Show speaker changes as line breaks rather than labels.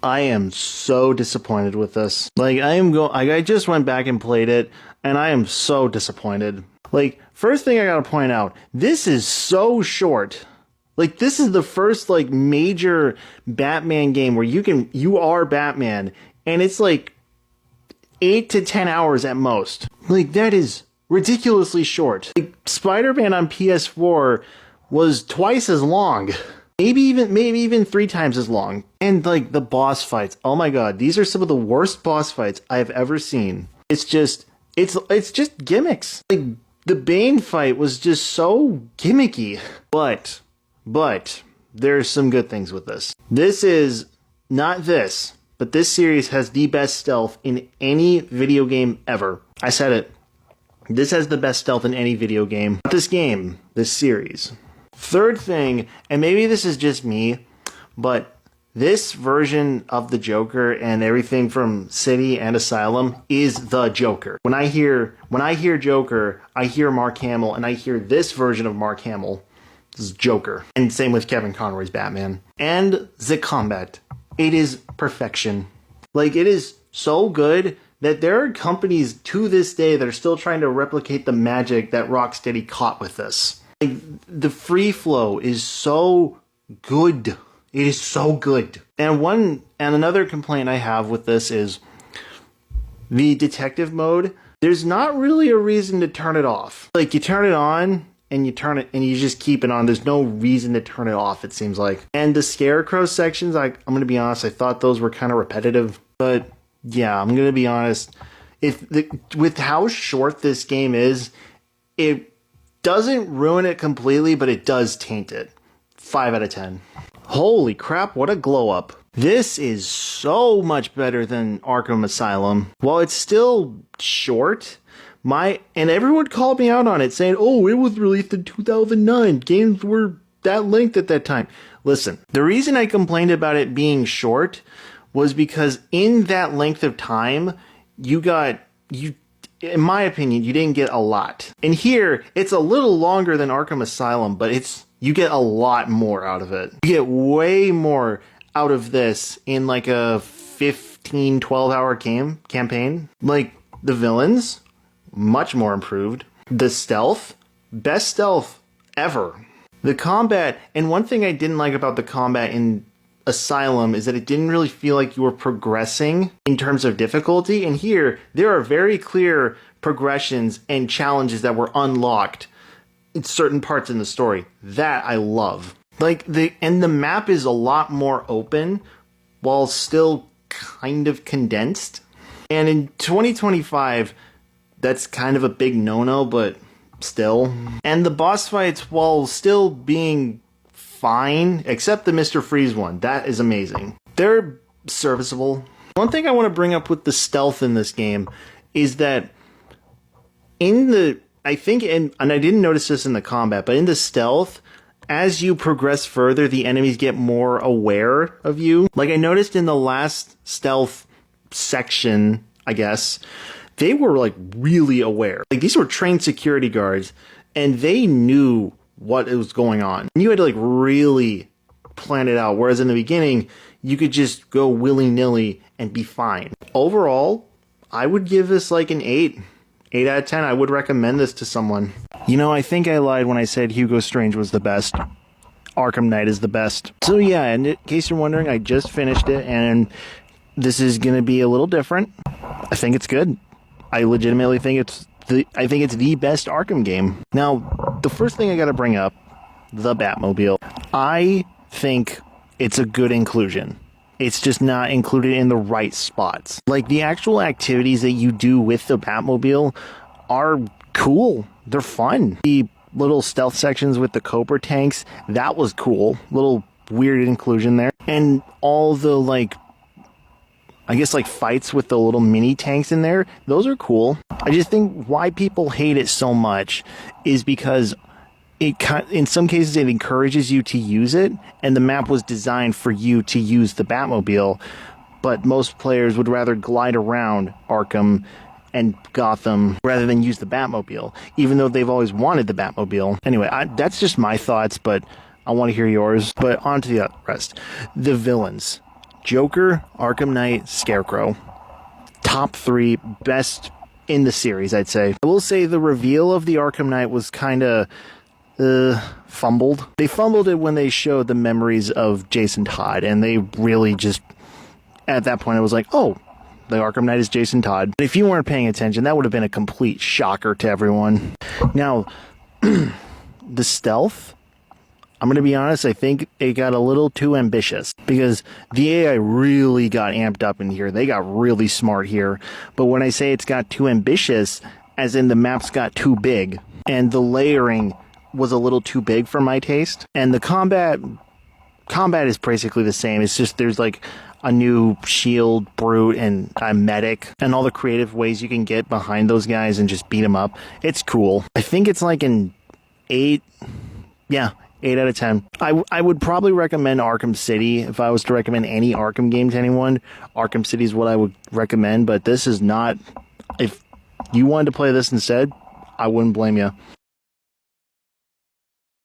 I am so disappointed with this. Like, I just went back and played it, and I am so disappointed. Like, first thing I gotta point out, this is so short. Like, this is the first, like, major Batman game where you are Batman, and it's like 8 to 10 hours at most. Like, that is ridiculously short. Like, Spider-Man on PS4 was twice as long. Maybe even 3 times as long. And, like, the boss fights. Oh my god, these are some of the worst boss fights I've ever seen. It's just gimmicks. Like, the Bane fight was just so gimmicky. But there's some good things with this. This is not this, but this series has the best stealth in any video game ever. I said it. This has the best stealth in any video game. Not this game, this series. Third thing, and maybe this is just me, but this version of the Joker and everything from City and Asylum is the Joker. When I hear Joker, I hear Mark Hamill, and I hear this version of Mark Hamill. This is Joker. And same with Kevin Conroy's Batman. And the combat. It is perfection. Like, it is so good that there are companies to this day that are still trying to replicate the magic that Rocksteady caught with this. Like, the free flow is so good. It is so good. And another complaint I have with this is the detective mode. There's not really a reason to turn it off. Like, you turn it on and you turn it and you just keep it on. There's no reason to turn it off, it seems like. And the Scarecrow sections, I'm going to be honest, I thought those were kind of repetitive. But yeah, I'm going to be honest. With how short this game is, it doesn't ruin it completely, but it does taint it. 5 out of 10. Holy crap, what a glow up. This is so much better than Arkham Asylum. While it's still short, and everyone called me out on it, saying, oh, it was released in 2009. Games were that length at that time. Listen, the reason I complained about it being short was because in that length of time, in my opinion, you didn't get a lot. And here, it's a little longer than Arkham Asylum, but you get a lot more out of it. You get way more out of this in like a 15, 12-hour campaign. Like, the villains, much more improved. The stealth, best stealth ever. The combat, and one thing I didn't like about the combat in Asylum is that it didn't really feel like you were progressing in terms of difficulty. And here, there are very clear progressions and challenges that were unlocked in certain parts in the story. That I love. And the map is a lot more open while still kind of condensed. And in 2025, that's kind of a big no-no, but still. And the boss fights, while still being fine, except the Mr. Freeze one. That is amazing. They're serviceable. One thing I want to bring up with the stealth in this game is that I didn't notice this in the combat, but in the stealth, as you progress further, the enemies get more aware of you. Like, I noticed in the last stealth section, I guess, they were, like, really aware. Like, these were trained security guards, and they knew what was going on. You had to, like, really plan it out, whereas in the beginning, you could just go willy-nilly and be fine. Overall, I would give this, like, an 8. 8 out of 10. I would recommend this to someone. You know, I think I lied when I said Hugo Strange was the best. Arkham Knight is the best. So yeah, and in case you're wondering, I just finished it, and this is going to be a little different. I think it's good. I legitimately think it's the best Arkham game. Now, the first thing I gotta bring up, the Batmobile. I think it's a good inclusion. It's just not included in the right spots. Like, the actual activities that you do with the Batmobile are cool. They're fun. The little stealth sections with the Cobra tanks, that was cool. Little weird inclusion there. And all the, fights with the little mini tanks in there, those are cool. I just think why people hate it so much is because in some cases it encourages you to use it, and the map was designed for you to use the Batmobile, but most players would rather glide around Arkham and Gotham rather than use the Batmobile, even though they've always wanted the Batmobile. Anyway, that's just my thoughts, but I want to hear yours. But on to the rest. The villains. Joker, Arkham Knight, Scarecrow. Top 3 best in the series, I'd say. I will say the reveal of the Arkham Knight was kind of fumbled. They fumbled it when they showed the memories of Jason Todd, and they really just, at that point, it was like, oh, the Arkham Knight is Jason Todd. If you weren't paying attention, that would have been a complete shocker to everyone. Now, the stealth, I'm going to be honest, I think it got a little too ambitious because the AI really got amped up in here. They got really smart here. But when I say it's got too ambitious, as in the maps got too big and the layering was a little too big for my taste. And the combat is basically the same. It's just there's like a new shield, brute, and a medic, and all the creative ways you can get behind those guys and just beat them up. It's cool. I think it's like an 8. Yeah. 8 out of 10. I would probably recommend Arkham City. If I was to recommend any Arkham game to anyone, Arkham City is what I would recommend, but this is not. If you wanted to play this instead, I wouldn't blame you.